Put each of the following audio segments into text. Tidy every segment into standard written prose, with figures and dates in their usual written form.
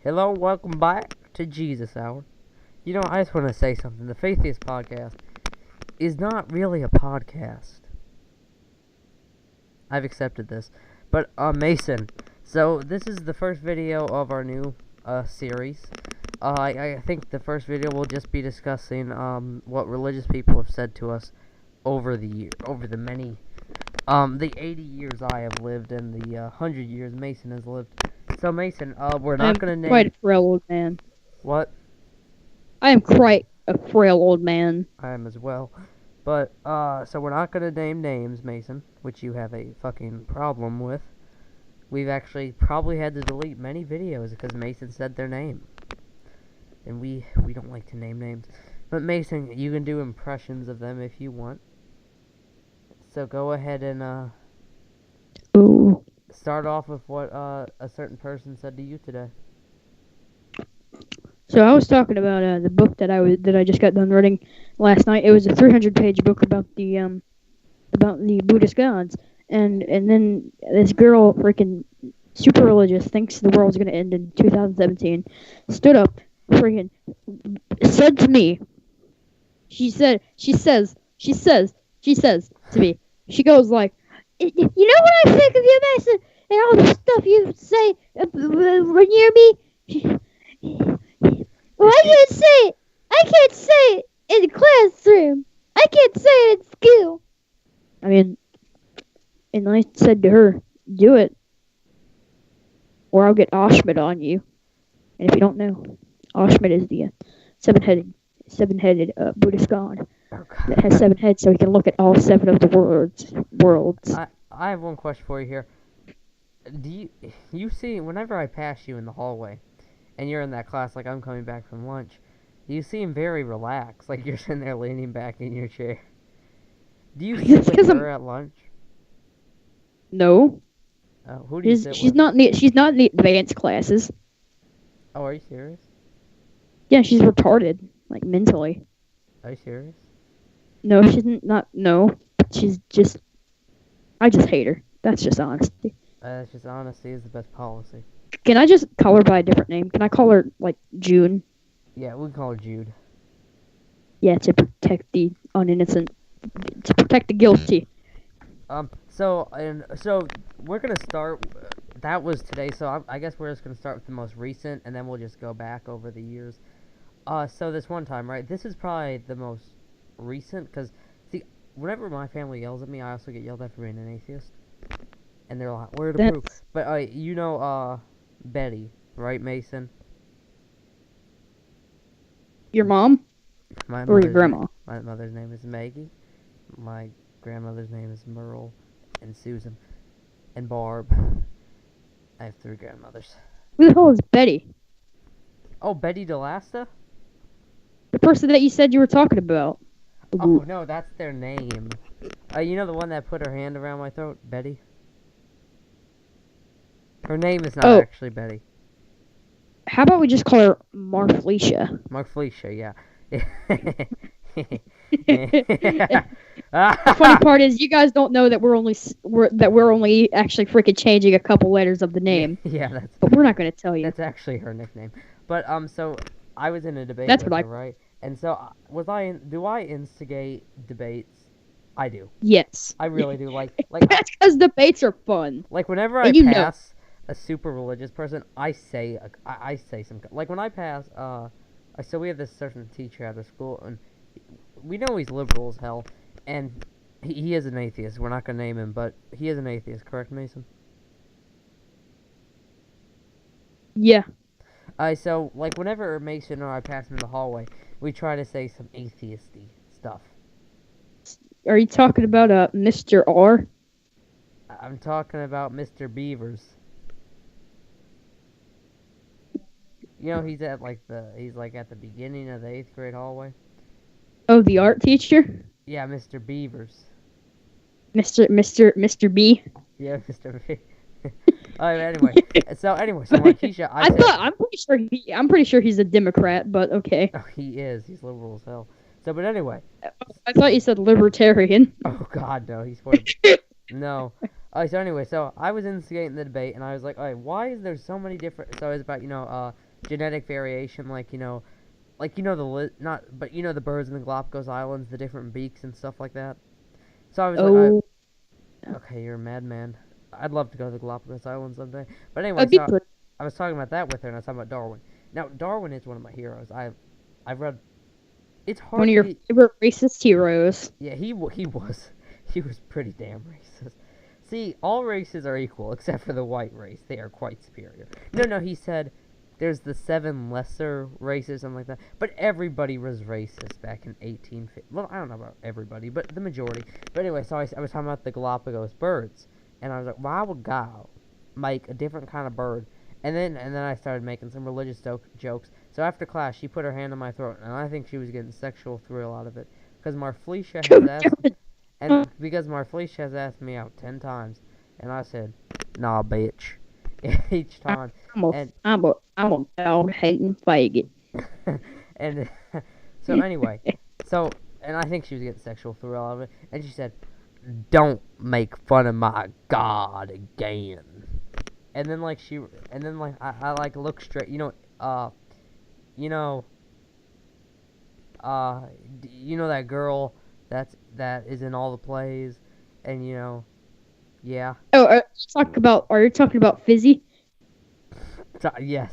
Hello, welcome back to Jesus Hour. You know, I just want to say something. The Faithiest Podcast is not really a podcast. I've accepted this. But, Mason, so this is the first video of our new, series. I think the first video will just be discussing, what religious people have said to us over the many, the 80 years I have lived and the, 100 years Mason has lived. So, Mason, we're not going to name... quite a frail old man. What? I am quite a frail old man. I am as well. But, so we're not going to name names, Mason, which you have a fucking problem with. We've actually probably had to delete many videos because Mason said their name. And we don't like to name names. But, Mason, you can do impressions of them if you want. So go ahead and, Ooh. start off with what, a certain person said to you today. So I was talking about the book that I just got done reading last night. It was a 300-page book about the Buddhist gods, and then this girl, freaking super religious, thinks the world's gonna end in 2017. Stood up, freaking said to me. She says to me. She goes like, "You know what I think of you, Mason, and all the stuff you say near me." Well, I can't say it in the classroom. I can't say it in school. I mean, and I said to her, do it, or I'll get Ashmet on you. And if you don't know, Ashmet is the seven-headed Buddhist god that has 7 heads, so he can look at all 7 of the worlds. I have one question for you here. Do you see, whenever I pass you in the hallway, and you're in that class like I'm coming back from lunch, you seem very relaxed, like you're sitting there leaning back in your chair. Do you sit with her at lunch? No. Who do you sit with? She's not in the advanced classes. Oh, are you serious? Yeah, she's retarded, like mentally. Are you serious? No, she's not. No, she's just. I just hate her. That's just honesty. That's just honesty is the best policy. Can I just call her by a different name? Can I call her, like, June? Yeah, we can call her Jude. Yeah, to protect the uninnocent. To protect the guilty. So we're gonna start. That was today, so I guess we're just gonna start with the most recent, and then we'll just go back over the years. So this one time, right? This is probably the most recent, because, see, whenever my family yells at me, I also get yelled at for being an atheist. And they're like, where to prove? But, you know, Betty, right, Mason? Your mom? Or your grandma? My mother's name is Maggie. My grandmother's name is Merle. And Susan. And Barb. I have 3 grandmothers. Who the hell is Betty? Oh, Betty DeLasta? The person that you said you were talking about. Oh, no, that's their name. You know the one that put her hand around my throat? Betty? Her name is not actually Betty. How about we just call her Marfelicia? Marfelicia, yeah. The funny part is, you guys don't know that we're only actually freaking changing a couple letters of the name. Yeah, but we're not going to tell you. That's actually her nickname. But so I was in a debate. That's with what her, right? And so do I instigate debates? I do. Yes. I really do. Like that's because debates are fun. Like whenever I pass a super religious person, I say some, like when I pass so we have this certain teacher at our school, and we know he's liberal as hell, and he is an atheist. We're not gonna name him, but he is an atheist, correct, Mason? Yeah. So like whenever Mason or I pass him in the hallway, we try to say some atheisty stuff. Are you talking about Mr. R? I'm talking about Mr. Beavers. You know, he's at the beginning of the 8th grade hallway. Oh, the art teacher? Yeah, Mr. Beavers. Mr. B? Yeah, Mr. B. Anyway, so Markeisha, I'm pretty sure he's a Democrat, but okay. Oh, he is. He's liberal as hell. So, but anyway. I thought you said libertarian. Oh God, no. He's no. So anyway, so I was instigating the debate, and I was like, alright, why is there so many different... So it was about, genetic variation, like the birds in the Galapagos Islands, the different beaks and stuff like that. So I was Oh, okay, you're a madman. I'd love to go to the Galapagos Islands someday. But anyway, that'd be so pretty. I was talking about that with her, and I was talking about Darwin. Now, Darwin is one of my heroes. I've read. It's hard One of to your be. favorite racist heroes. Yeah, he was pretty damn racist. See, all races are equal except for the white race. They are quite superior. No, he said there's the 7 lesser races, something like that. But everybody was racist back in 1850. Well, I don't know about everybody, but the majority. But anyway, so I was talking about the Galapagos birds, and I was like, why would God make a different kind of bird? And then I started making some religious jokes. So after class, she put her hand on my throat, and I think she was getting sexual thrill out of it. Because Marfelicia has asked, and because Marfelicia has asked me out 10 times, and I said, nah, bitch, each time. I'm a dog hating faggot. And so anyway, and I think she was getting sexual thrill out of it, and she said, don't make fun of my God again. And then I like look straight, that girl that is in all the plays, and yeah. Oh, are you talking about Fizzy? Yes,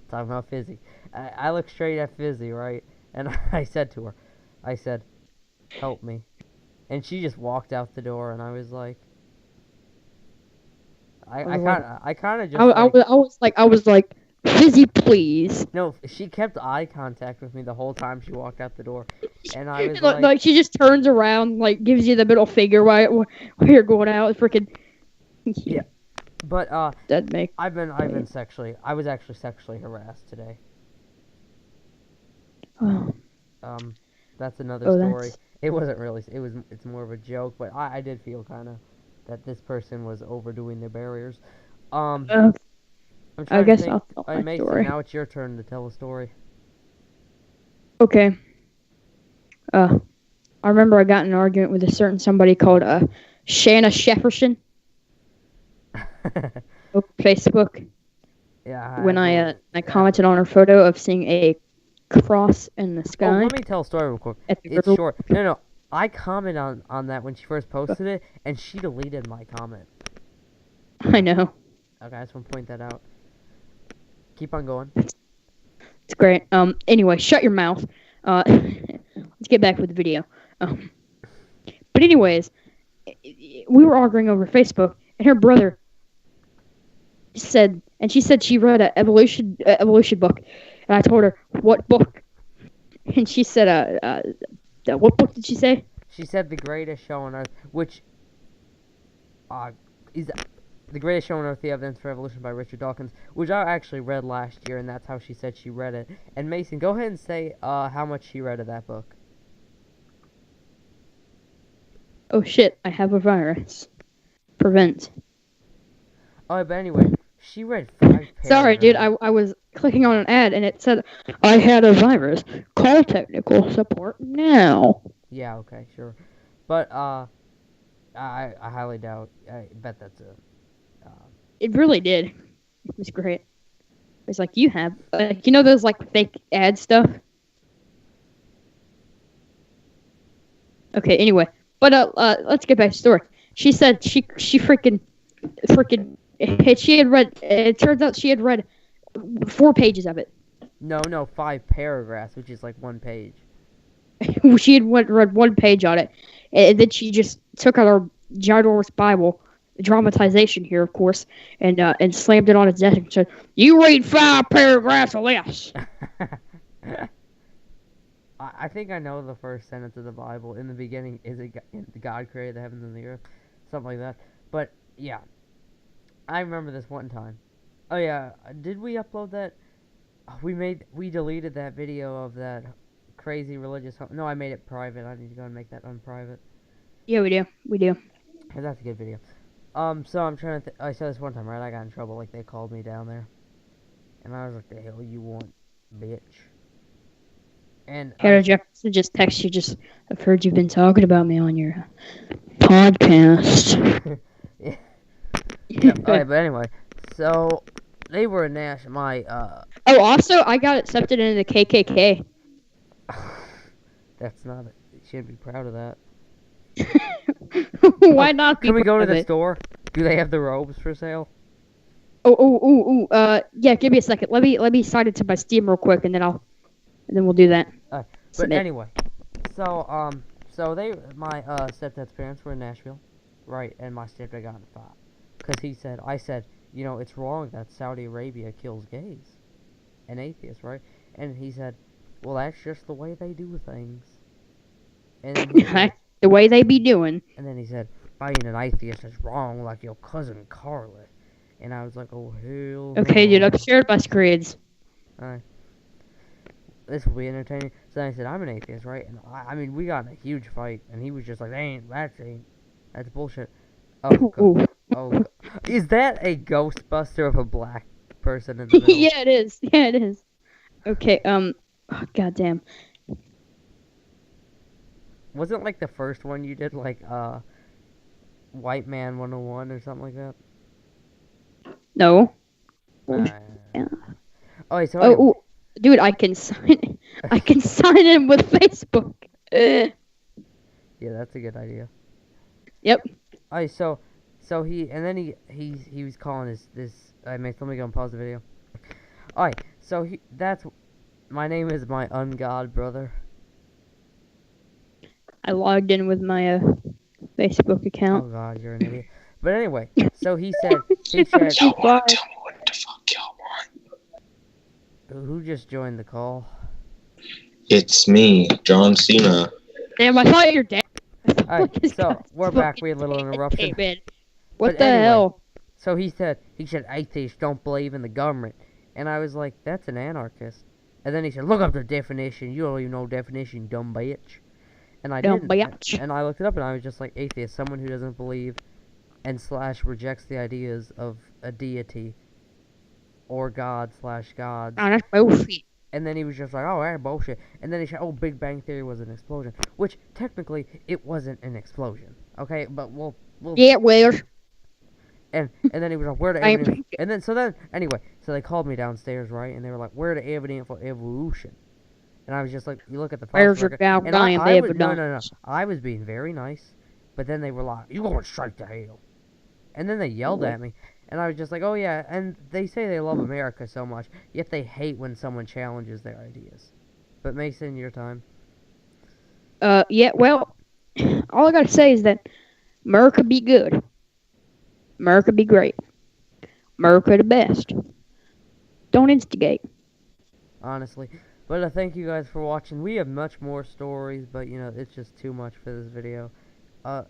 talking about Fizzy. I look straight at Fizzy, right? And I said to her, help me. And she just walked out the door, and I was like, I kind of just I was like, Fizzy, please. no, she kept eye contact with me the whole time she walked out the door, and I was like she just turns around, like gives you the middle finger while you're going out. Freaking yeah. But that make I was actually sexually harassed today. Oh. That's another story. It wasn't really. It's more of a joke, but I did feel kind of that this person was overdoing their barriers. I'm I guess I'll tell my Mason, story. now it's your turn to tell a story. Okay. I remember I got in an argument with a certain somebody called Shanna Shefferson over Facebook. Yeah. When I commented on her photo of seeing a cross in the sky. Oh, let me tell a story real quick. It's short. No. I commented on that when she first posted it, and she deleted my comment. I know. Okay, I just want to point that out. Keep on going. It's great. Anyway, shut your mouth. Let's get back with the video. But anyways, we were arguing over Facebook, and her brother said she read an evolution book, and I told her what book, and she said what book did she say? She said The Greatest Show on Earth, which is The Greatest Show on Earth: The Evidence for Evolution by Richard Dawkins, which I actually read last year, and that's how she said she read it. And Mason, go ahead and say how much she read of that book. Oh shit! I have a virus. Prevent. Oh, but anyway, she read 5 paragraphs. Sorry, dude. I was clicking on an ad and it said I had a virus. Call technical support now. Yeah. Okay. Sure. But I highly doubt. I bet that's a. It really did. It was great. It's like you have, those like fake ad stuff. Okay. Anyway, but let's get back to the story. She said she freaking. She had read. It turns out she had read 4 pages of it. No, 5 paragraphs, which is like 1 page. She had read 1 page on it, and then she just took out her ginormous Bible, dramatization here, of course, and slammed it on its desk and said, "You read 5 paragraphs or less." I think I know the first sentence of the Bible. In the beginning, God created the heavens and the earth, something like that. But yeah, I remember this one time. Oh yeah, did we upload that? We deleted that video of that crazy religious. No, I made it private. I need to go and make that unprivate. Yeah, we do. That's a good video. So I'm trying to. I said this one time, right? I got in trouble. Like they called me down there, and I was like, "The hell you want, bitch?" And Hannah Jefferson just text you. I've heard you've been talking about me on your podcast. Yeah. Alright, but anyway, so They were a my Oh, also, I got accepted into the KKK. That's not. You shouldn't be proud of that. Why not? Be Can we go to proud of the it? store? Do they have the robes for sale? Yeah, give me a second. Let me sign it to my Steam real quick, and then we'll do that. But Submit. anyway, so my stepdad's parents were in Nashville, right? And my stepdad got in a fight because I said, you know, it's wrong that Saudi Arabia kills gays and atheists, right? And he said, well, that's just the way they do things. And then he said, The way they be doing. and then he said, being an atheist is wrong, like your cousin Carla. And I was like, oh hell. Okay, no. dude, I'm shared my screens. This will be entertaining. So then I said, I'm an atheist, right? And I mean, we got in a huge fight, and he was just like, that's bullshit. Oh, God. Ooh. Oh, God. Is that a Ghostbuster of a black person in the middle? Yeah, it is. Yeah, it is. Okay, oh, goddamn. Wasn't like the first one you did, like, White Man 101 or something like that? No. Yeah. Oh, so Oh, anyway. ooh. Dude, I can sign. I can sign in with Facebook. Yeah, that's a good idea. Yep. Alright, so he was calling this. Let me go and pause the video. Alright, so my name is my ungod brother. I logged in with my Facebook Oh account. God, you're an idiot. But anyway, so he said Y'all want to tell me what the fuck y'all want? who just joined the call? It's me, John Cena. Damn, I thought you're dead. Alright, so we're back. We had a little interruption. What But the anyway, hell? So he said atheists don't believe in the government, and I was like, that's an anarchist. And then he said, look up the definition. You don't even know definition, dumb bitch. And I Dumb didn't. bitch. And I looked it up, and I was just like, atheist, someone who doesn't believe and / rejects the ideas of a deity or God / gods. Oh, that's bullshit. And then he was just like, oh, that's bullshit. And then he said, oh, Big Bang Theory was an explosion, which technically it wasn't an explosion. Okay, but we'll Yeah, well. And then he was like, where the evidence? And then so they called me downstairs, right? And they were like, where the evidence for evolution? And I was just like, you look at the Where's fossil your record. And goddamn I was, evidence? no. I was being very nice, but then they were like, you going straight to hell. And then they yelled at me, and I was just like, oh yeah. And they say they love America so much, yet they hate when someone challenges their ideas. But Mason, your time. Yeah, well, all I gotta say is that America be good. America be great. America the best. Don't instigate. Honestly. But thank you guys for watching. We have much more stories, but you know, it's just too much for this video.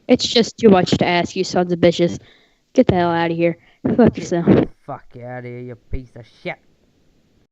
It's just too much to ask, you sons of bitches. Get the hell out of here. Fuck yourself. Fuck you out of here, you piece of shit.